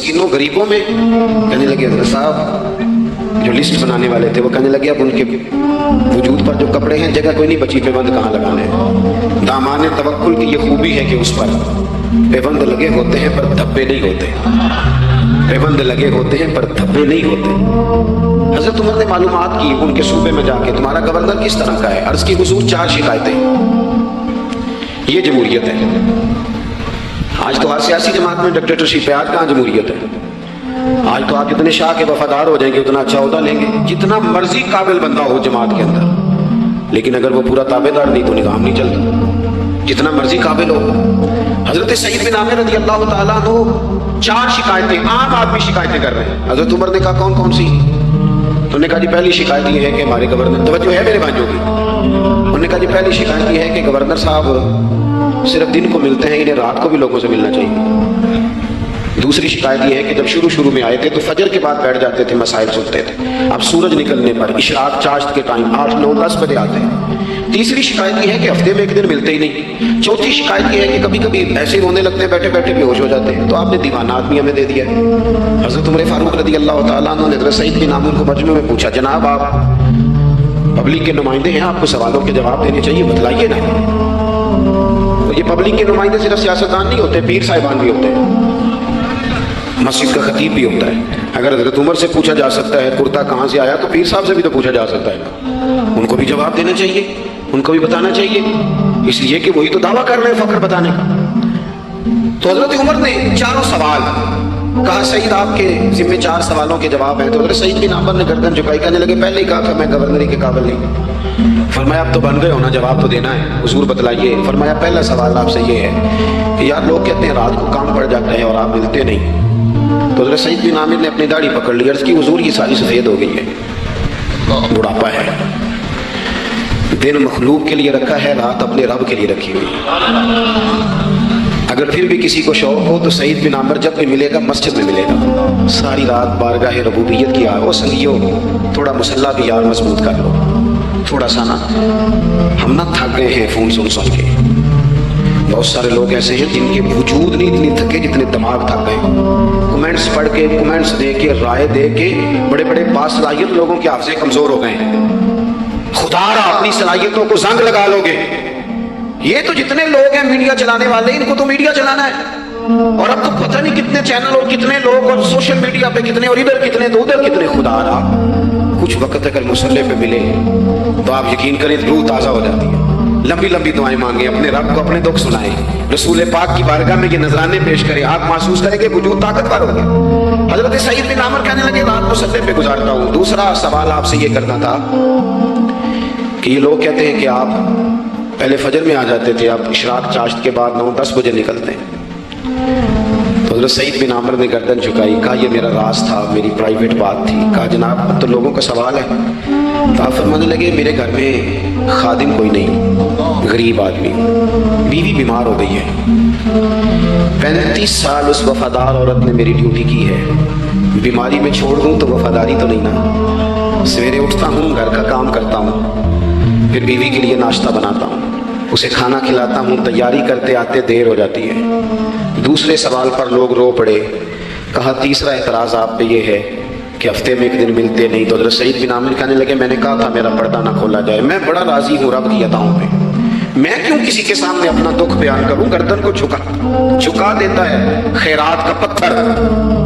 مسکینوں غریبوں میں؟ کہنے لگے حضرت صاحب جو لسٹ بنانے والے تھے وہ کہنے لگے اب ان کے وجود پر جو کپڑے ہیں جگہ کوئی نہیں بچی، پیبند کہاں لگانے ہیں؟ دامان توکل کی یہ خوبی ہے کہ اس پر پیبند لگے ہوتے ہیں پر دھبے نہیں ہوتے، پیبند لگے ہوتے ہیں پر دھبے نہیں ہوتے۔ حضرت عمر نے معلومات کی ان کے صوبے میں جا کے تمہارا گورنر کس طرح کا ہے؟ عرض کی حضور 4 شکایتیں۔ یہ جمہوریت ہے؟ آج تو ہر سیاسی جماعت میں ڈکٹیٹرشپ ہے، آج کہاں جمہوریت ہے؟ آج تو آپ جتنے شاہ کے وفادار ہو جائیں گے اتنا اچھا عہدہ لیں گے، جتنا مرضی قابل بندہ ہو جماعت کے اندر، لیکن اگر وہ پورا تابع دار نہیں تو نظام نہیں چلتا، جتنا مرضی قابل ہو۔ حضرت سعید بن عامر رضی اللہ تعالیٰ عنہ 4 شکایتیں، عام آدمی شکایتیں کر رہے ہیں۔ حضرت عمر نے کہا کون کون سی؟ انہوں نے کہا جی پہلی شکایت یہ ہے کہ ہمارے گورنر، توجہ ہے میرے بھائیوں کی، انہوں نے کہا جی پہلی شکایت یہ ہے کہ گورنر صاحب صرف دن کو ملتے ہیں، انہیں رات کو بھی لوگوں سے ملنا چاہیے۔ دوسری شکایت یہ ہے کہ جب شروع میں آئے تھے تو فجر کے بعد بیٹھ جاتے تھے، مسائل سنتے تھے، اب سورج نکلنے پر اشراق چاشت کے ٹائم 8 9 10 بجے آتے ہیں۔ تیسری شکایت یہ ہے کہ ہفتے میں ایک دن ملتے ہی نہیں۔ چوتھی شکایت یہ ہے کہ کبھی کبھی ایسے رونے لگتے ہیں، بیٹھے بیٹھے بے ہوش ہو جاتے ہیں۔ تو آپ نے دیوانہ آدمی ہمیں دے دیا ہے۔ حضرت عمر فاروق رضی اللہ تعالیٰ عنہ نے حضرت سعید بن عامر کو مجمع میں پوچھا، جناب آپ پبلک کے نمائندے ہیں، آپ کو سوالوں کے جواب دینے چاہیے، بتلائیے نا۔ یہ پبلک کے نمائندے صرف سیاستدان نہیں ہوتے، پیر صاحبان بھی ہوتے ہیں، مسجد کا خطیب بھی ہوتا ہے۔ اگر حضرت عمر سے پوچھا جا سکتا ہے کرتا کہاں سے آیا تو پیر صاحب سے بھی تو پوچھا جا سکتا ہے، ان کو بھی جواب دینا چاہیے، ان کو بھی بتانا چاہیے، اس لیے کہ وہی تو دعویٰ کر رہے ہیں فخر بتانے کا۔ تو حضرت عمر نے 4 سوال کہا، سعید آپ کے ذمہ 4 سوالوں کے جواب ہیں۔ تو حضرت سعید بن عامر نے گردن جھکائی، کہنے لگے پہلے ہی کہا تھا میں گورنری کے قابل نہیں۔ فرمایا اب تو بن گئے ہونا، جواب تو دینا ہے، حضور بتلائیے۔ فرمایا پہلا سوال آپ سے یہ ہے کہ یار لوگ کہتے ہیں رات کو کام پڑ جاتا ہے اور آپ ملتے نہیں۔ تو حضرت سعید بن عامر نے اپنی داڑھی پکڑ لی، عرض کی حضور یہ ساری سفید ہو گئی ہے، بڑھاپا ہے، دن مخلوق کے لیے رکھا ہے، رات اپنے رب کے لیے رکھی ہوئی۔ اگر پھر بھی کسی کو شوق ہو تو سعید بن عامر جب بھی ملے گا مسجد میں ملے گا، ساری رات بارگاہ ربوبیت کی آگ۔ سنگیو تھوڑا مسلح بھی یار مضبوط کر لو، تھوڑا سا نا، ہم نہ تھک گئے ہیں فون سن کے۔ بہت سارے لوگ ایسے ہیں جن کے وجود نہیں اتنی تھکے جتنے دماغ تھک گئے، کمنٹس پڑھ کے، کمنٹس دے کے، رائے دے کے، بڑے بڑے باصلاحیت لوگوں کے حافظے کمزور ہو گئے ہیں۔ خدا را اپنی صلاحیتوں کو زنگ لگا لو گے۔ یہ تو جتنے لوگ ہیں میڈیا چلانے والے، ان کو تو میڈیا چلانا ہے، اور اب تو پتہ نہیں کتنے چینل اور کتنے لوگ اور سوشل میڈیا پہ کتنے، اور ادھر کتنے تو ادھر کتنے۔ خدا را کچھ وقت اگر مصلے پہ ملے تو آپ یقین کریں روح تازہ ہو جاتی ہے۔ لمبی لمبی دعائیں مانگیں، اپنے رب کو اپنے دکھ سنائیں، رسول پاک کی بارگاہ میں یہ نذرانے پیش کریں، آپ محسوس کریں کہ وجود طاقتور ہو گیا۔ حضرت سعید بن عامر کہنے لگے رات کو سجدے پہ گزارتا ہوں۔ دوسرا سوال آپ سے یہ کرنا تھا کہ یہ لوگ کہتے ہیں کہ آپ پہلے فجر میں آ جاتے تھے، آپ اشراق چاشت کے بعد 9 10 بجے نکلتے ہیں۔ تو حضرت سعید بن عامر نے گردن جھکائی، کہا یہ میرا راز تھا، میری پرائیویٹ بات تھی۔ کہا جناب اب تو لوگوں کا سوال ہے۔ تو آپ فرمانے لگے میرے گھر میں خادم کوئی نہیں، غریب آدمی، بیوی بیمار ہو گئی ہے، 35 سال اس وفادار عورت نے میری ڈیوٹی کی ہے، بیماری میں چھوڑ دوں تو وفاداری تو نہیں نا۔ سویرے اٹھتا ہوں، گھر کا کام کرتا ہوں، پھر بیوی کے لیے ناشتہ بناتا ہوں، اسے کھانا کھلاتا ہوں، تیاری کرتے آتے دیر ہو جاتی ہے۔ دوسرے سوال پر لوگ رو پڑے۔ کہا تیسرا اعتراض آپ پہ یہ ہے کہ ہفتے میں ایک دن ملتے نہیں۔ تو حضرت سعید بن عامر کہنے لگے میں نے کہا تھا میرا پردہ نہ کھولا جائے، میں بڑا راضی ہوں رب کی عطاؤں پہ، میں کیوں کسی کے سامنے اپنا دکھ بیان کروں؟ گردن کو جھکا دیتا ہے خیرات کا پتھر،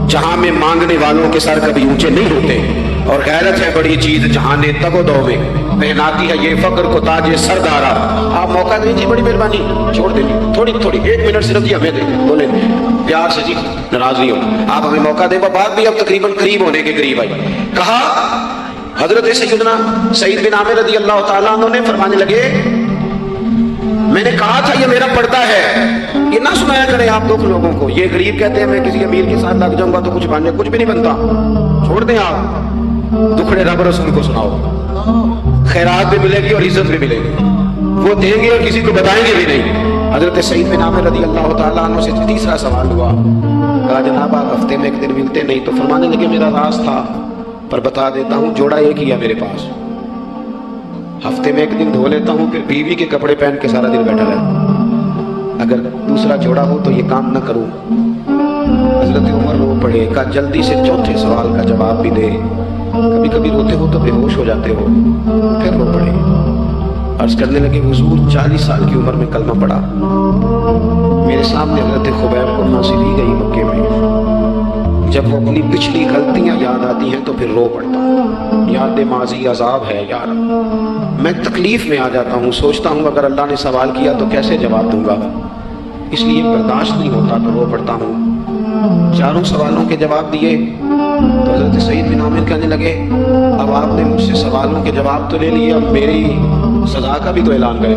جہاں میں مانگنے والوں کے سر کبھی اونچے نہیں ہوتے، اور غیرت ہے بڑی چیز جہاں نے تگ و دو میں پہناتی ہے یہ فقر کو تاج سردارا۔ آپ موقع دیجیے، بڑی مہربانی، چھوڑ دیں تھوڑی 1 منٹ صرف جی ہمیں دیں، بولیں پیار سے جی، ناراض نہیں ہونا، آپ ہمیں موقع دیں۔ بات بھی اب تقریباً قریب ہونے کے قریب آئی۔ کہا حضرت سیدنا سعید بن عامر رضی اللہ تعالیٰ عنہ نے فرمانے لگے میں نے کہا تھا یہ میرا پردہ ہے، یہ نہ سنایا کریں آپ دکھ لوگوں کو۔ یہ غریب کہتے ہیں میں کسی امیر کے ساتھ لگ جاؤں گا تو کچھ بھی نہیں بنتا، چھوڑ دیں آپ، دکھڑے رب رسول کو سناؤ، خیرات بھی ملے گی اور عزت بھی ملے گی، وہ دیں گے اور کسی کو بتائیں گے بھی نہیں۔ حضرت سعید بن عامر رضی اللہ تعالیٰ عنہ سے تیسرا سوال ہوا، کہا جناب آپ ہفتے میں ایک دن ملتے نہیں۔ تو فرمانے لگے میرا راز تھا پر بتا دیتا ہوں، جوڑا ایک ہی ہے میرے پاس، ہفتے میں ایک دن دھو لیتا ہوں، پھر بیوی کے کپڑے پہن کے سارا دن بیٹھا رہتا، اگر دوسرا جوڑا ہو تو یہ کام نہ کروں۔ حضرت عمر पड़े, कहा जल्दी से चौथे सवाल का जवाब भी दे, कभी कभी रोते हो तो बेहोश हो जाते हो, फिर रो पड़े। अर्ज करने लगे हुजूर 40 साल की उम्र में कलमा पड़ा, मेरे सामने हज़रत खुबैब को फांसी दी गई मक्के में, जब वो अपनी पिछली गलतियां याद आती हैं तो फिर रो पड़ता हूँ, याद माजी अजाब है यार, मैं तकलीफ में आ जाता हूँ, सोचता हूँ अगर अल्लाह ने सवाल किया तो कैसे जवाब दूंगा, इसलिए बर्दाश्त नहीं होता तो रो पड़ता हूँ। चारों सवालों के जवाब दिए तो हज़रत सईद बिन आमिर कहने लगे अब आपने मुझसे सवालों के जवाब तो ले लिए, अब मेरी सजा का भी तो ऐलान करें,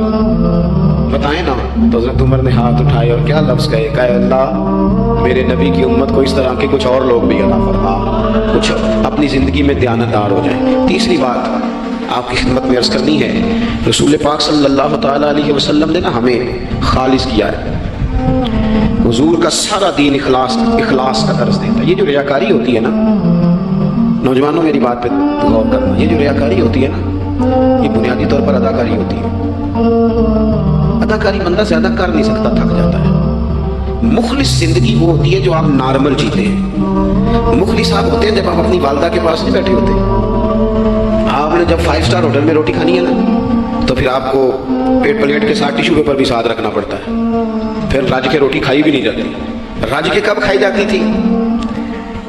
बताएं ना। तो हज़रत उमर ने हाथ उठाए और क्या लफ्ज़ कहे, कहे अल्लाह मेरे नबी की उम्मत को इस तरह के कुछ और लोग भी अता फरमा, कुछ अपनी ज़िंदगी में दयानतदार हो जाए। तीसरी बात आपकी खिदमत में अर्ज़ करनी है, रसूल पाक सल्लल्लाहु तआला अलैहि वसल्लम ने ना हमें खालिस किया है, हुजूर का सारा दीन इखलास का दर्ज देता है। ये जो रियाकारी होती है ना, नौजवानों मेरी बात पे गौर करना, ये जो रियाकारी होती है ना, ये बुनियादी तौर पर अदाकारी होती है। अदाकारी बंदा ज्यादा कर नहीं सकता, थक जाता है। मुखलिस जिंदगी वो होती है जो आप नॉर्मल जीते हैं। मुखलिस आप होते हैं जब आप अपनी वालदा के पास नहीं बैठे होते, आपने जब 5 स्टार होटल में रोटी खानी है ना, तो फिर आपको पेट प्लेट के साथ टिश्यू पेपर भी साथ रखना पड़ता है, फिर राज के रोटी खाई भी नहीं जाती। राज के कब खाई जाती थी?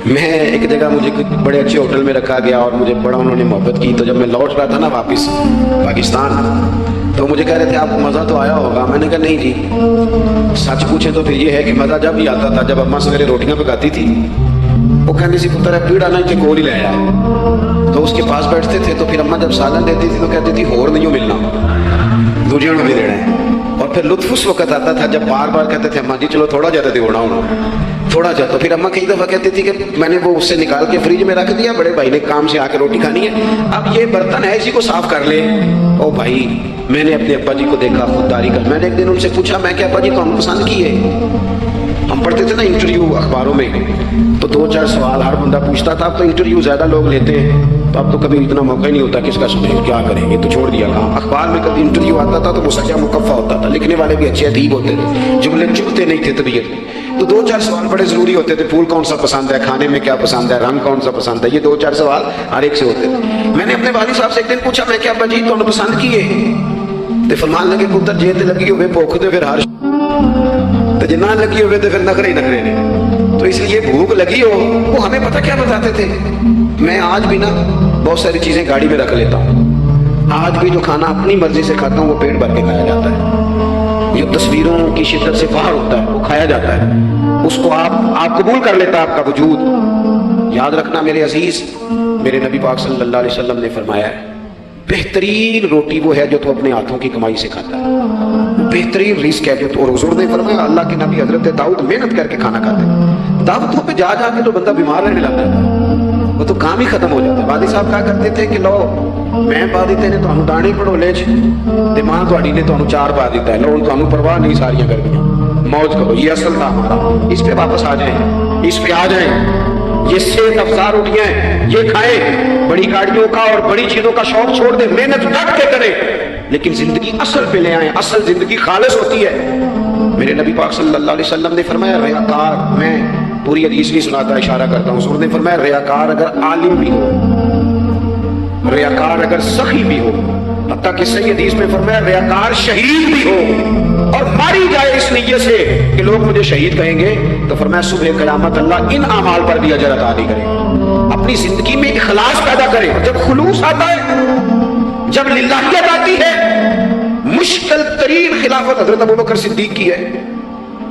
मैं एक जगह मुझे बड़े अच्छे होटल में रखा गया और मुझे बड़ा उन्होंने मोहब्बत की, तो जब मैं लौट रहा था ना वापस पाकिस्तान, तो मुझे कह रहे थे आपको मज़ा तो आया होगा। मैंने कहा नहीं जी, सच पूछे तो फिर ये है कि मज़ा जब भी आता था जब अम्मा सवेरे रोटियां पकाती थी, वो कहती सी पुत्र है पीड़ा नहीं थे गोल ही ले आया, तो उसके पास बैठते थे, तो फिर अम्मा जब सालन देती थी तो कहती थी होर नहीं मिलना, दूजियों भी देना है। और फिर लुत्फ उस वक्त आता था जब बार बार कहते थे अम्मा जी चलो थोड़ा ज़्यादा देना होना, थोड़ा ज़्यादा। तो फिर अम्मा कई दफ़ा कहती थी कि मैंने वो उससे निकाल के फ्रिज में रख दिया, बड़े भाई ने काम से आकर रोटी खानी है, अब ये बर्तन है इसी को साफ कर ले। ओ भाई, मैंने अपने अब्बा जी को देखा खुददारी कर। मैंने एक दिन उनसे पूछा, मैं क्या अब्बा जी को हम पसंद की है? हम पढ़ते थे ना इंटरव्यू अखबारों में, तो 2-4 सवाल हर बंदा पूछता था। अब तो इंटरव्यू ज़्यादा लोग लेते हैं, तो अब तो कभी इतना मौका ही नहीं होता किसका सुने, क्या करें, ये तो छोड़ दिया काम। अखबार में कभी इंटरव्यू आता था तो वो सजा मुकफ़ा होता था, लिखने वाले भी अच्छे अदीब होते थे, जुमले चुभते नहीं थे तबीयत में। तो 2-4 सवाल बड़े ज़रूरी होते थे, फूल कौन सा पसंद है, खाने में क्या पसंद है, रंग कौन सा पसंद है, ये 2-4 सवाल हर एक से होते थे। मैंने अपने वालिद साहब से एक दिन पूछा, मैं क्या अब्बा जी तुहानू पसंद की है? तो फरमान लगे पुत्र जे ते लगी होवे भुख ते फिर हर तो जे ना लगी होवे तो फिर नखरे ही नखरे ने। तो इसलिए भूख लगी हो, वो हमें पता क्या बताते थे। मैं आज भी ना बहुत सारी चीजें गाड़ी में रख लेता हूँ, आज भी जो खाना अपनी मर्जी से खाता हूँ वो पेट भर के खाया जाता है, जो तस्वीरों की शिद्दत से बाहर होता है वो खाया जाता है, उसको आप कबूल कर लेता है आपका वजूद। याद रखना मेरे अजीज, मेरे नबी पाक सल्लल्लाहु अलैहि वसल्लम ने फरमाया है बेहतरीन रोटी वो है जो तू अपने हाथों की कमाई से खाता है, बेहतरीन रिस्क है जो तू। और हुजूर ने फरमाया अल्लाह के नबी हजरत दाऊद मेहनत करके खाना खाते, दावतों पे जा के तो बंदा बीमार रहने लग जाता है, वो तो काम ही खत्म हो जाता है। वालिद साहब कहा करते थे कि लो मैं पा दिते ने तुहानू दाने पड़ोले च ते मां तुहाडी ने तुहानू 4 पा दिता है, लो हुण तुहानू परवाह नहीं सारियां गर्मियां, मौज करो। ये असल था हमारा, इस पे वापस आ जाए, इस पे आ जाए। ये सेहत अफजार रोटियां हैं, ये खाएं, बड़ी गाड़ियों का और बड़ी चीजों का शौक छोड़ दे, मेहनत डट के करें, लेकिन जिंदगी असल पे ले आए। असल जिंदगी खालिस होती है। मेरे नबी पाक सल्लल्लाहु अलैहि वसल्लम ने फरमाया रियाकार, मैं पूरी हदीस नहीं सुनाता, इशारा करता हूँ। हुजूर ने फरमाया रियाकार अगर आलिम भी हो, रियाकार अगर सखी भी हो, हत्ता कि सही हदीस में फरमाया रियाकार शहीद भी हो और मारी जाए इस नीयत से कि लोग मुझे शहीद कहेंगे, तो फरमाया सुबह क़यामत अल्लाह इन अमाल पर भी अजर अता नहीं करेगा। अपनी जिंदगी में इखलास पैदा करें। जब खुलूस आता है, जब लिल्लाहियत आती है, मुश्किल तरीन खिलाफत हजरत अबू बकर सिद्दीक की है।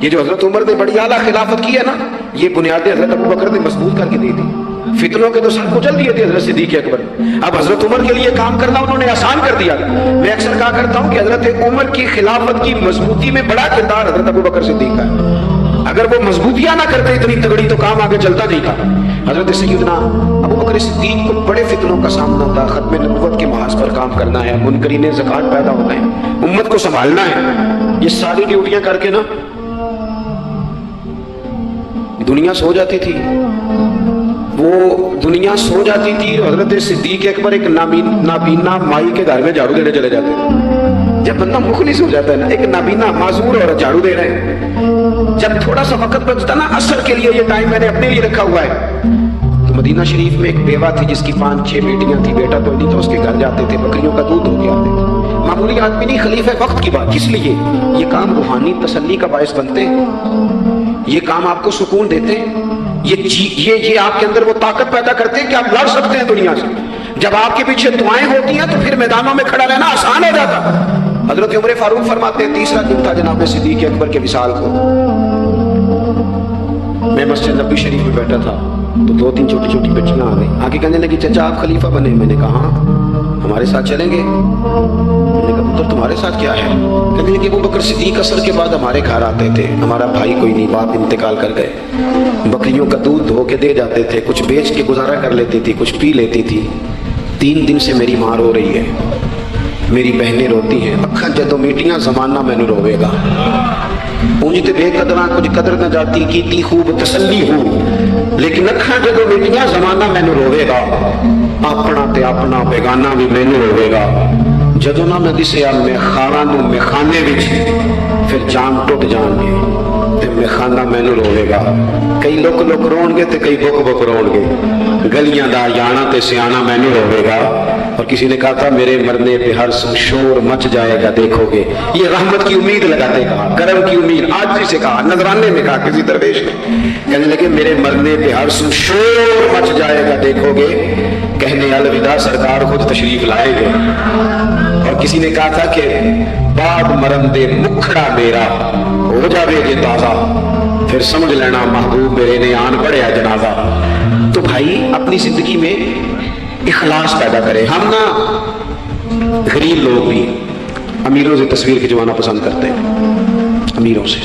ये जो हजरत उमर ने बड़ी आला खिलाफत की है ना, ये बुनियादें हजरत अबू बकर ने मजबूत करके दी थी। फितनों के तो सर कुचल दिए थे हजरत सिद्दीक अकबर। अब हजरत उमर के लिए काम करना उन्होंने आसान कर दिया। मैं अक्सर कहा करता हूँ कि हजरत उमर की खिलाफत की मजबूती में बड़ा किरदार हजरत अबू बकर सिद्दीक का है। अगर वो मजबूतियां ना करते इतनी तगड़ी तो काम आगे चलता नहीं था। हजरत सैयदना अबू बकर सिद्दीक को बड़े फितनों का सामना था। खत्म नबुव्वत के महाज पर काम करना है, मुनकरीन ज़कात पैदा होना है, उम्मत को संभालना है, ये सारी ड्यूटियां करके ना दुनिया सो जाती थी। वो दुनिया सो जाती थी। हजरत सिद्दीक अकबर एक नाबीना माई के घर में झाड़ू देने चले जाते थे। जब बंदा मुखलिस हो जाता है ना, एक नाबीना माजूर और झाड़ू दे रहे हैं, जब थोड़ा सा वक्त बचता ना असर के लिए, ये टाइम मैंने अपने लिए रखा हुआ है, तो मदीना शरीफ में एक बेवा थी जिसकी 5-6 बेटियां थी, बेटा तो नहीं था, उसके घर जाते थे, बकरियों का दूध धो के आते थे। मामूली आदमी नहीं, खलीफा वक्त की बात। किस लिए? ये काम रूहानी तसल्ली का बायस बनते हैं, ये काम आपको सुकून देते हैं, ये आपके अंदर वो ताकत पैदा करते हैं कि आप लड़ सकते हैं दुनिया से। जब आपके पीछे दुआएं होती हैं तो फिर मैदानों में खड़ा रहना आसान हो जाता। हजरत उमर फारूक फरमाते हैं, तीसरा दिन था जनाब सिद्दीक अकबर के विसाल को, मैं मस्जिद नबी शरीफ में बैठा था तो 2-3 छोटी छोटी बच्चियां आ गई, आगे कहने लगी चाचा आप खलीफा बने। मैंने कहा हमारे साथ चलेंगे? मैंने कहा पुत्र तुम्हारे साथ क्या है? कहने लगी अबू बकर सिद्दीक असर के बाद हमारे घर आते थे, हमारा भाई कोई नहीं, बाप इंतकाल कर गए, बकरियों का दूध धो के दे जाते थे, कुछ बेच के गुजारा कर लेती थी, कुछ पी लेती थी। 3 दिन से मेरी माँ रो रही है, मेरी बहनें रोती हैं, अखा जदों मीटियां जमाना मैनू रोवेगा। ਉਂਝ ਤੇ ਬੇਕਦਰਾਂ ਕੁਝ ਕਦਰ ਨਾ ਜਾਤੀ ਕੀਤੀ खूब तसल्ली हो, लेकिन अखा जदों मीटियां जमाना मैनू रोवेगा, अपना ते अपना बेगाना भी मैनू रोवेगा। जदों ना मैं दिसिया मेखाना नू मेखाने विच, फिर जान टुट जाणगे ते मेखाना मैनू रोवेगा। कई लोग रोणगे ते कई बुक रोणगे, गलियां दा याना ते सियाना मैनू रोवेगा। और किसी ने कहा था मेरे मरने पे हर शोर मच जाएगा देखोगे। ये रहमत की उम्मीद लगाते कहा, करम की उम्मीद, आज से कहा, नजराने में कहा किसी दरवेश ने, कहने लगे मेरे मरने पे हर शोर मच जाएगा देखोगे, कहने अलविदा सरकार खुद तशरीफ लाएंगे। और किसी ने कहा था कि बाद मरन दे मुखड़ा मेरा हो जावे जे ताजा, फिर समझ लेना महबूब मेरे ने आन पड़िया जनाजा। तो भाई अपनी जिंदगी में इखलास पैदा करें। हम ना गरीब लोग भी अमीरों से तस्वीर खिंचवाना पसंद करते हैं, अमीरों से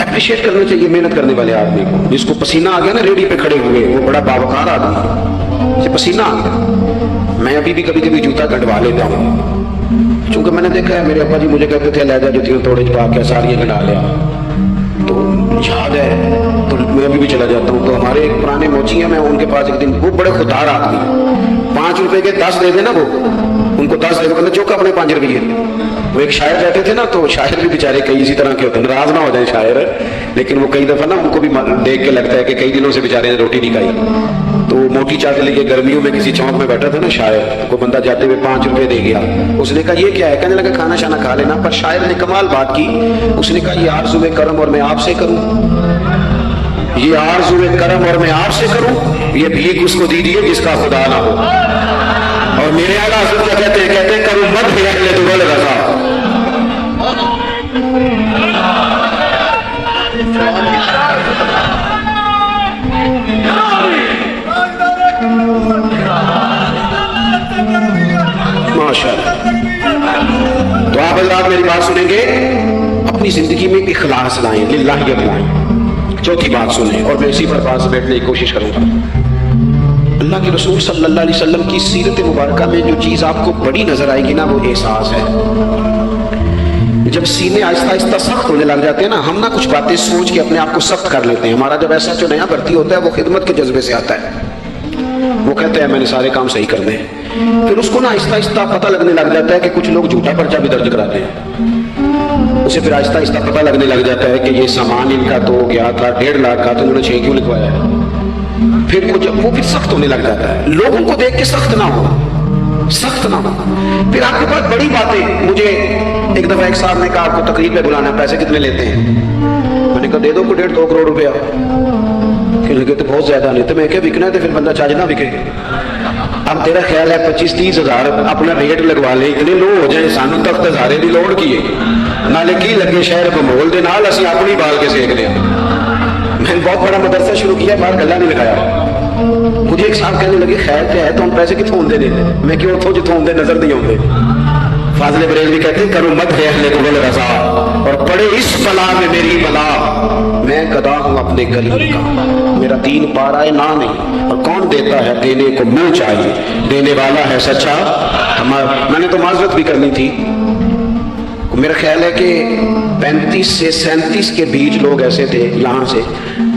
अप्रिशिएट करना चाहिए मेहनत करने वाले आदमी को। जिसको पसीना आ गया ना रेडी पे खड़े हुए, वो बड़ा बावकार आदमी है, पसीना आ गया। मैं अभी भी कभी कभी जूता गंडवा लेता हूँ, क्योंकि मैंने देखा है मेरे अब्बा जी मुझे कहते थे ले जा जुतियों तोड़े पा के सारियाँ गंडा लिया, तो याद है तो मैं अभी भी चला जाता हूँ। तो हमारे एक पुराने मोची हैं, मैं उनके पास एक दिन, वो बड़े खुदार आदमी, 5 रुपए के 10 दे देना, वो उनको 10 दे दो, चौका अपने 5 रुपये। वो एक शायर रहते थे ना, तो शायर भी बेचारे कई इसी तरह के होते हैं, नाराज ना हो जाए शायर, लेकिन वो कई दफा ना उनको भी देख के लगता है कि कई दिनों से बेचारे ने रोटी नहीं खाई। तो मोटी चादर लेके गर्मियों में किसी चौक में बैठा था ना शायर, को बंदा जाते हुए 5 रुपए दे गया। उसने कहा ये क्या है? कहने लगा खाना शाना खा लेना। पर शायर ने कमाल बात की, उसने कहा ये आरज़ू करम और मैं आपसे करूं, ये आरज़ू करम और मैं आपसे करूं, ये भीख उसको दीजिए जिसका खुदा ना हो। और मेरे आला हज़रत क्या कहते हैं करूं मत भी अहले दुगल रज़ा। माशाअल्लाह। तो आप हज़रात मेरी बात सुनेंगे, अपनी जिंदगी में इखलास लाएं, लिल्लाहियत लाएं। चौथी बात सुने और मैं इसी पर बात बैठने की कोशिश करूंगा। अल्लाह के रसूल सल्लल्लाहु अलैहि वसल्लम की सीरत मुबारका में जो चीज़ आपको बड़ी नजर आएगी ना, वो एहसास है। जब सीने आहिस्ता आहिस्ता सख्त होने लग जाते हैं ना, हम ना कुछ बातें सोच के अपने आप को सख्त कर लेते हैं। हमारा जब ऐसा जो नया भर्ती होता है वो खिदमत के जज्बे से आता है, वो कहते हैं मैंने सारे काम सही करने हैं। फिर उसको ना आहिस्ता आहिस्ता पता लगने लग जाता है कि कुछ लोग झूठा पर्चा भी दर्ज कराते हैं। उसे फिर आहिस्ता आहिस्ता पता लगने लग जाता है कि ये सामान इनका तो गया था 1.5 लाख का, तो उन्होंने 6 क्यों लिखवाया है। फिर कुछ वो फिर सख्त होने लग जाता है। लोगों को देख के सख्त ना हो, सख्त ना हो। फिर आपके पास बड़ी बातें, मुझे एक दफा एक साहब ने कहा आपको तकरीब पे बुलाना, पैसे कितने लेते हैं? मैंने कहा दे दो को 1.5-2 करोड़ रुपया। लगे तो बहुत ज्यादा नहीं, तो मैं क्या बिकना है तो फिर बंदा चार्ज ना बिके। अब तेरा ख्याल है 25-30 हजार अपना रेट लगवा ले, इतने लो हो जाए, सानू तक हजारे की लोड़ की है, नाले की लगे शहर बमोल दे नाल असीं अपनी बाल के सेक लिया। मैंने बहुत बड़ा मदरसा शुरू किया, बाहर गला नहीं लगाया। मुझे एक साहब कहने लगे खैर तो है तो हम पैसे कितों आते ने? मैं क्यों उठो जितों आते नजर नहीं आते। फाज़िल बरेलवी कहते हैं करूं मत है अहले कुल रज़ा, और पड़े इस बला में मेरी बला, मैं गदा हूं अपने गली का, मेरा दीन पा रहा है ना नहीं। और कौन देता है देने को मुंह चाहिए, देने वाला है सच्चा। मैंने तो माजरत भी करनी थी। मेरा ख्याल है कि 35 से 37 के बीच लोग ऐसे थे यहाँ से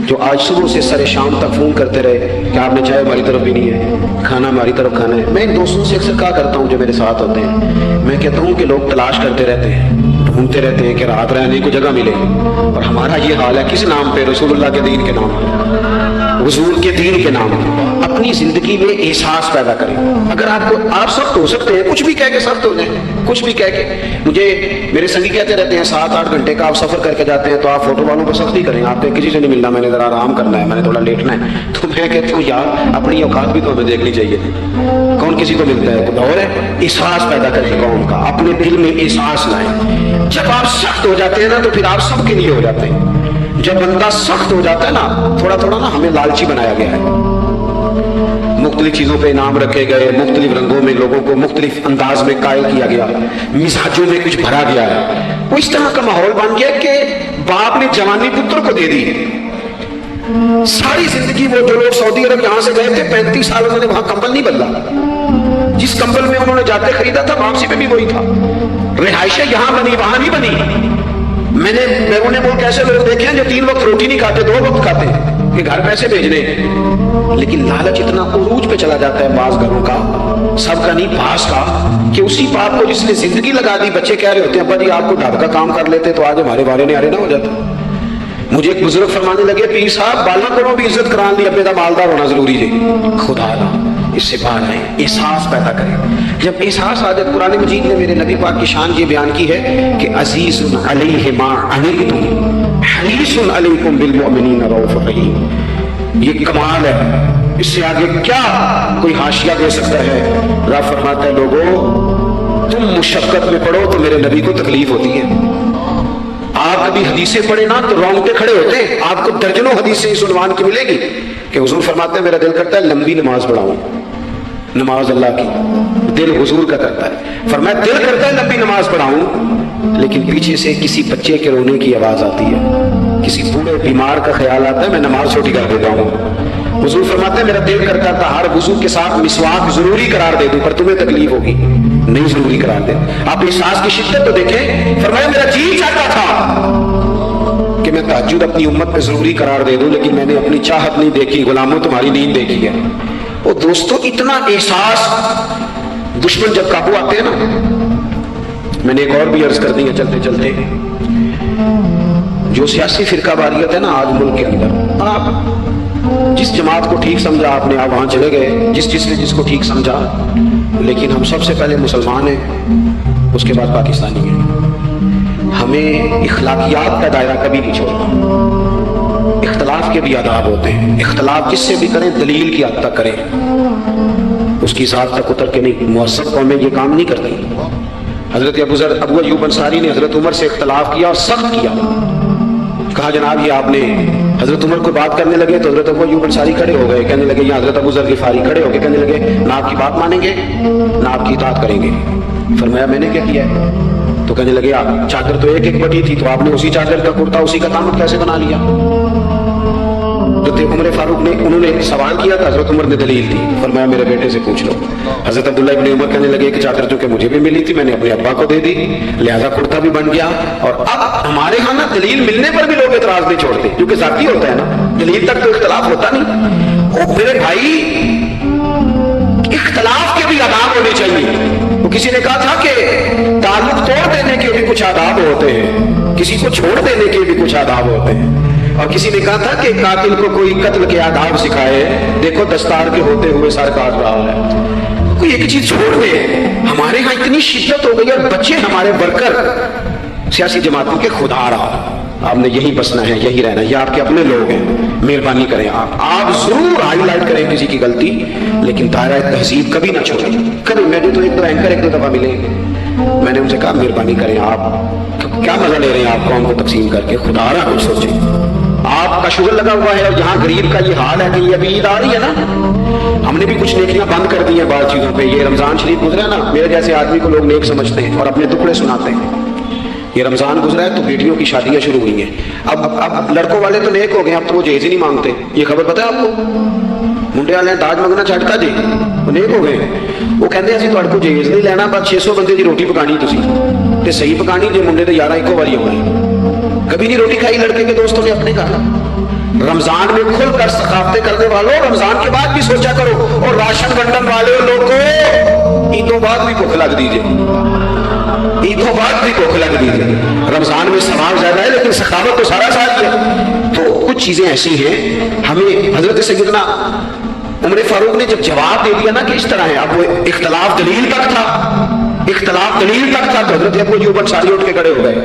जो आज सुबह से सरे शाम तक फ़ोन करते रहे कि आपने चाय हमारी तरफ भी नहीं है, खाना हमारी तरफ खाना है। मैं इन दोस्तों से अक्सर क्या करता हूँ जो मेरे साथ होते हैं, मैं कहता हूँ कि लोग तलाश करते रहते हैं, ढूंढते रहते हैं कि रात रहने को जगह मिले, और हमारा ये हाल है। किस नाम पे? रसूलुल्लाह के दीन के नाम पे, हुजूर के दीन के नाम पे अपनी जिंदगी में एहसास पैदा करें। अगर आप सख्त हो सकते हैं, कुछ भी कह के सख्त हो जाए, कुछ भी कह के। मुझे मेरे संगी कहते रहते हैं 7-8 घंटे का आप सफर करके जाते हैं तो आप फोटो वालों को सख्ती करें, आपको किसी से नहीं मिलना, मैंने जरा आराम करना है, मैंने थोड़ा लेटना है। तो मैं कहता हूँ यार अपनी औकात भी तो हमें देखनी चाहिए। कौन किसी को मिलता है? कुछ और है। एहसास पैदा करें कौन का, अपने दिल में एहसास लाएं। जब आप सख्त हो जाते हैं ना तो फिर आप सबके लिए हो जाते हैं। जब बंदा सख्त हो जाता है ना, थोड़ा थोड़ा ना हमें लालची बनाया गया है, मुख्तलिफ चीजों पे इनाम रखे गए, मुख्तलिफ रंगों में लोगों को मुख्तलिफ अंदाज में कायल किया गया, मिजाजों में कुछ भरा गया है। वो इस तरह का माहौल बन गया कि बाप ने जवानी पुत्र को दे दी। सारी जिंदगी वो जो लोग सऊदी अरब यहां से गए थे 35 साल उन्होंने वहां कंबल नहीं बदला। जिस कंबल में उन्होंने जाते खरीदा था वापसी में भी वही था। रिहाइशें यहां बनी वहां नहीं बनी। मैंने बैरूनी मुल्क ऐसे लोग देखे हैं जो 3 वक्त रोटी नहीं खाते, 2 वक्त खाते हैं कि घर पैसे भेजने। लेकिन लालच इतना उरूज पे चला जाता है बाज घरों का, सबका नहीं बास का, कि उसी बाप को जिसने जिंदगी लगा दी, बच्चे कह रहे होते हैं अब्बा जी आपको ढाब का काम कर लेते तो आज हमारे बारे में आरे ना हो जाता। मुझे एक बुजुर्ग फरमाने लगे पीर साहब बाला को भी इज्जत करान ली, अब्बे का मालदार होना जरूरी है। खुदा ना इससे बाहर आए, एहसास पैदा करें। जब एहसास आ जाए, कुरान मजीद ने मेरे नबी पाक की शान ये बयान की है कि अजीजुन अलैहि मा अनीतुम हरीसुन अलैकुम बिल मुमिनीना रऊफुर रहीम। ये कमाल है, इससे आगे क्या कोई हाशिया दे सकता है? रब फरमाता है लोगों तुम मुशक्कत में पड़ो तो मेरे नबी को तकलीफ होती है। आप कभी हदीसें पढ़े ना तो रोंगटे खड़े होते हैं। आपको दर्जनों हदीसें इस उन्वान की मिलेगी कि हुजूर फरमाते हैं मेरा दिल करता है लंबी नमाज पढ़ाऊं, नमाज अल्लाह की, दिल हुजूर का करता है। फरमाया दिल करता है लंबी नमाज पढ़ाऊं, लेकिन पीछे से किसी बच्चे के रोने की आवाज आती है, किसी बूढ़े बीमार का ख्याल आता है, मैं नमाज छोटी कर देता हूं। हुजूर फरमाते हैं मेरा दिल करता था हर वुजू के साथ मिसवाक जरूरी करार दे दूं, पर तुम्हें तकलीफ होगी, नहीं जरूरी करार दे। आप एहसास की शिद्दत तो देखें। फरमाया मेरा जी चाहता था कि मैं तहज्जुद अपनी उम्मत पे जरूरी करार दे दूं, लेकिन मैंने अपनी चाहत नहीं देखी, गुलामों तुम्हारी नींद देखी है। वो दोस्तों इतना एहसास दुश्मन जब काबू आते हैं ना। मैंने एक और भी अर्ज कर दी है चलते चलते, जो सियासी फिरका वारियत है ना आज मुल्क के अंदर, आप जिस जमात को ठीक समझा आपने, आप वहां चले गए, जिसने जिसको ठीक समझा, लेकिन हम सबसे पहले मुसलमान हैं, उसके बाद पाकिस्तानी हैं। हमें इखलाकियात का दायरा कभी नहीं छोड़ना। इख्तलाफ के भी आदाब होते हैं, इख्तलाफ जिससे भी करें दलील की हद तक करें, उसकी ज़ात तक उतर के नहीं। मुअज़्ज़ब कौमें ये काम नहीं करती। हजरत अबू अय्यूब अंसारी ने हजरत उमर से इख्तलाफ किया और सख्त किया, कहा जनाब ये आपने, हजरत उमर को बात करने लगे तो हजरत अबू अय्यूब अंसारी खड़े हो गए, कहने लगे, या हजरत अबू ज़र गिफ़ारी खड़े हो गए, कहने लगे ना आपकी बात मानेंगे ना आपकी इताअत करेंगे। फरमाया मैंने क्या किया है? तो कहने लगे आप चादर तो एक एक बटी थी, तो आपने उसी चादर का कुर्ता उसी का तामत कैसे बना लिया? उमर फारूक ने, उन्होंने सवाल किया था, हजरत उमर ने दलील दी। फरमाया मेरे बेटे से पूछ लो। हजरत अब्दुल्लाह इब्न उमर कहने लगे कि चादर जो कि मुझे भी मिली थी मैंने अपने अब्बा को दे दी, लिहाजा कुर्ता भी बन गया। और अब हमारे यहाँ ना दलील मिलने पर भी लोग एतराज नहीं छोड़ते, क्योंकि जाती होता है ना, दलील तक तो इख्तलाफ होता नहीं। ओ मेरे भाई इख्तलाफ के भी आदाब होने चाहिए। वो किसी ने कहा था कि ताल्लुक तोड़ देने के भी कुछ आदाब होते हैं, किसी को छोड़ देने के भी कुछ आदाब होते हैं। और किसी ने कहा था कि कातिल को कोई कत्ल के आदाब सिखाए, देखो दस्तार के होते हुए सर काट रहा है। कोई एक चीज छोड़ दे। हमारे यहाँ इतनी शिद्दत हो गई और बच्चे हमारे वर्कर सियासी जमातों के खुदा रहा, आपने यही बसना है, यही रहना, ये आपके अपने लोग हैं, मेहरबानी करें आप जरूर हाईलाइट करें किसी की गलती, लेकिन दायरा तहजीब कभी ना छोड़ें कभी। मैंने तो एक दो एंकर एक दो दफा मिले, मैंने उनसे कहा मेहरबानी करें, आप क्या मजा ले रहे हैं आप कौम को तकसीम करके, खुदा रहा कुछ सोचें। आपका शुगर लगा हुआ है और यहाँ गरीब का ये हाल है कि ये अभी ईद आ रही है ना, हमने भी कुछ नेकियां बंद कर दी हैं बाद चीजों पे। ये रमजान शरीफ गुजरा है ना, मेरे जैसे आदमी को लोग नेक समझते हैं और अपने टुकड़े सुनाते हैं। ये रमजान गुजरा है तो बेटियों की शादियां शुरू हुई हैं। अब लड़कों वाले तो नेक हो गए, अब तो वो जहेज ही नहीं मांगते। ये खबर पता है आपको? मुंडे वाले दाज मंगना छटता जी, वो नेक हो गए। वो कहते हैं असं को जहेज नहीं लेना, बस 600 बंदे की रोटी पकानी तुसी ते सही पकानी, जो मुंडे तो 11 एको बारी हो गए। कभी नहीं रोटी खाई लड़के के दोस्तों ने अपने घर। रमजान में खुलकर सखावतें करने वालों, रमजान के बाद भी सोचा करो। और राशन बंटन वाले लोगों, ईदों बाद भी भूख लग दीजिए, ईदों बाद भी भूख लग दीजिए। रमजान में सवाब ज्यादा है लेकिन सखावत तो सारा साथ है। तो कुछ चीजें ऐसी हैं, हमें हजरत सैयदना उमर फारूक ने जब जवाब दे दिया ना कि इस तरह है, अब वो इख्तलाफ दलील तक था, इख्तलाफ दलील तक था, तो हजरत अबू अय्यूब अंसारी उठ के खड़े हो गए,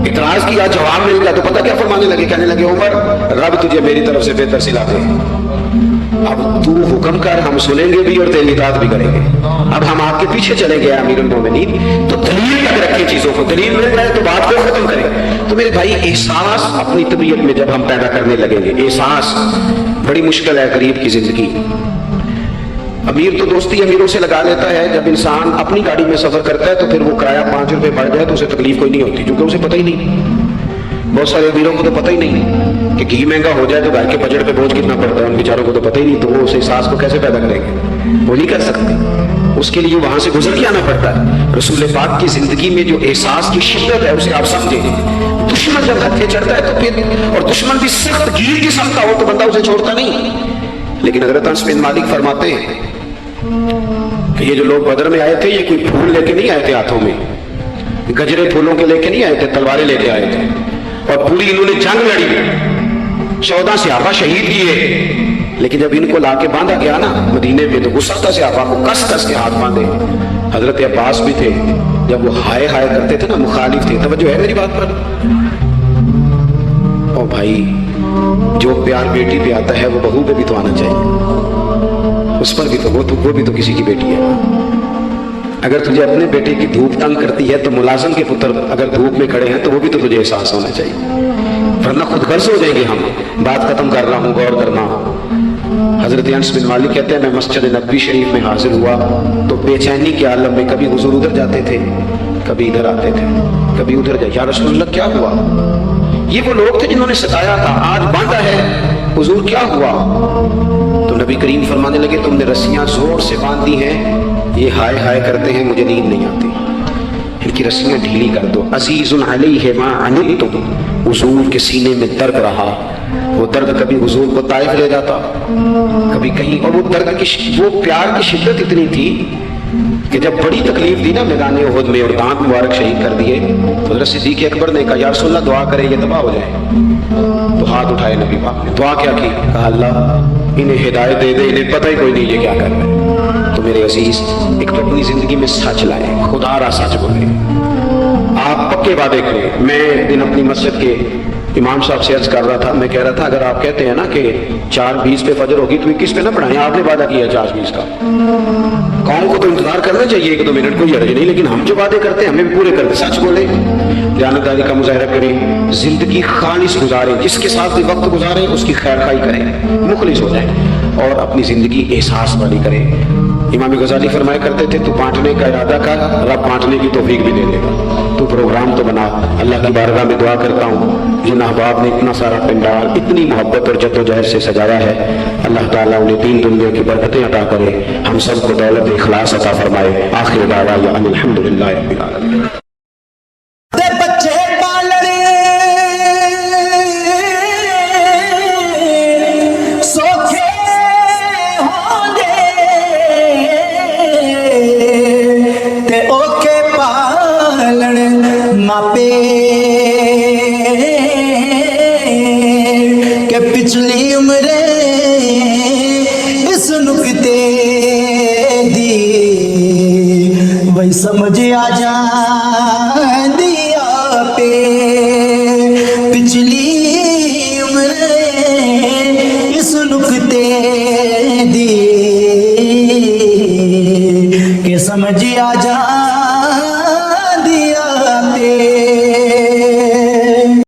इतराज किया, जवाब मिल गया तो पता क्या फरमाने लगे, कहने लगे उमर रब तुझे मेरी तरफ से बेहतर सिला दे, अब तू हुक्म कर, हम सुनेंगे भी और तेरी इताअत भी करेंगे, अब हम आपके पीछे चलेंगे अमीरुल मोमिनीन। तो दलील तक रखें चीजों को, दलील मिल जाए तो बात को खत्म करें। तो मेरे भाई एहसास अपनी तबीयत में जब हम पैदा करने लगेंगे, एहसास बड़ी मुश्किल है गरीब की जिंदगी। अमीर तो दोस्ती अमीरों से लगा लेता है, जब इंसान अपनी गाड़ी में सफर करता है तो फिर वो किराया 5 रुपए बढ़ जाए तो उसे तकलीफ कोई नहीं होती, क्योंकि उसे पता ही नहीं। बहुत सारे अमीरों को तो पता ही नहीं कि घी महंगा हो जाए तो घर के बजट पे बोझ कितना पड़ता है, उन बेचारों को तो पता ही नहीं, तो वो उस एहसास को कैसे पैदा करेंगे, वो नहीं कर सकते। उसके लिए वहां से गुजर के आना पड़ता है। रसूल पाक की जिंदगी में जो एहसास की शिद्दत है उसे आप समझे। दुश्मन जब हत्थे चढ़ता है तो फिर, और दुश्मन भी सख्त गिर किस्म का हो तो बंदा उसे छोड़ता नहीं। लेकिन हज़रत अनस बिन मालिक फरमाते हैं कि ये जो लोग बदर में आए थे, ये कोई फूल लेके नहीं आए थे हाथों में, गजरे फूलों के लेके नहीं आए थे, तलवारें लेके आए थे, और पूरी इन्होंने जंग लड़ी, 14 सहाबा शहीद किए। लेकिन जब इनको लाके बांधा गया ना मदीने में, तो गुस्सा था सहाबा को, कस कस के हाथ बांधे। हजरत अब्बास भी थे, जब वो हाय हाय करते थे ना, मुखालिफ थे। तवज्जो है मेरी बात पर? ओ भाई, जो प्यार बेटी पे आता है वो बहू पे भी तो आना चाहिए, उस पर भी तो, वो भी तो किसी की बेटी है। अगर तुझे अपने बेटे की धूप तंग करती है तो मुलाजिम के पुत्र अगर धूप में खड़े हैं तो वो भी तो तुझे एहसास होना चाहिए, वरना खुद गर्ज हो जाएंगे हम। बात खत्म कर रहा हूँ, गौर करना। हजरत अनस बिन मालिक कहते हैं, मैं मस्जिद नबवी शरीफ में हाजिर हुआ तो बेचैनी के आलम में कभी हुजूर उधर जाते थे, कभी इधर आते थे, कभी उधर जाए, या रसूलुल्लाह क्या हुआ? ये वो लोग थे जिन्होंने सताया था, आज बांधा है, हुजूर क्या हुआ? तो नबी करीम फरमाने लगे, तुमने रस्सियां जोर से बांधी हैं, ये हाय हाय करते हैं, मुझे नींद नहीं आती, इनकी रस्सियां ढीली कर दो। अज़ीज़ुन अलैहि मा अनित्तुम, हुजूर के सीने में दर्द रहा, वो दर्द कभी हुजूर को ताइफ ले जाता, कभी कहीं, और वो दर्द की, वो प्यार की शिद्दत इतनी थी कि जब बड़ी तकलीफ दी ना मैदान उहद में और दांत मुबारक शहीद कर दिए, तो हज़रत सिद्दीक़ अकबर ने कहा, या रसूलल्लाह दुआ करे ये तबाह हो जाए। तो हाथ उठाए नबी पाक ने, दुआ क्या की? कहा अल्लाह इन्हें हिदायत दे दे, इन्हें पता ही कोई नहीं ये क्या कर रहे हैं। तो मेरे अजीज, एक तो अपनी जिंदगी में सच लाए, खुदारा सच बोले, आप पक्के वादे करें। मैं एक दिन अपनी मस्जिद के इमाम साहब से अर्ज कर रहा था, मैं कह रहा था अगर आप कहते हैं ना कि 4:20 पे फजर होगी तो 21 पे ना पढ़ाएं, आपने वादा किया 4:20 का। कौम को तो इंतजार करना चाहिए 1-2 मिनट, कोई हर्ज नहीं, लेकिन हम जो वादे करते हैं हमें भी पूरे करते, सच बोले, जानदारी का मुजाहरा करें, जिंदगी खालिस गुजारें, जिसके साथ भी वक्त गुजारें उसकी खैर खाई करें, मुखलिस हो जाएं और अपनी जिंदगी एहसास वाली करें। इमाम गजाली फरमाया करते थे, तू बांटने का इरादा कर, रब बांटने की तौफीक भी दे देगा। तू प्रोग्राम तो बना। अल्लाह की बारगाह में दुआ करता हूँ, जिन अहबाब ने इतना सारा पंडाल इतनी मोहब्बत और जद्दोजहद से सजाया है, अल्लाह ताला उन्हें दीन दुनिया की बरकतें अता करे, हम सबको दौलत इखलास अता फरमाए। आखिर दावा या अल्हम्दुलिल्लाह रब्बिल आलमीन। पिछली उम्रे इस नुक्ते दी वही समझ आ जा दिया पे, पिछली उम्रे इस नुक्ते दी के समझ आ जा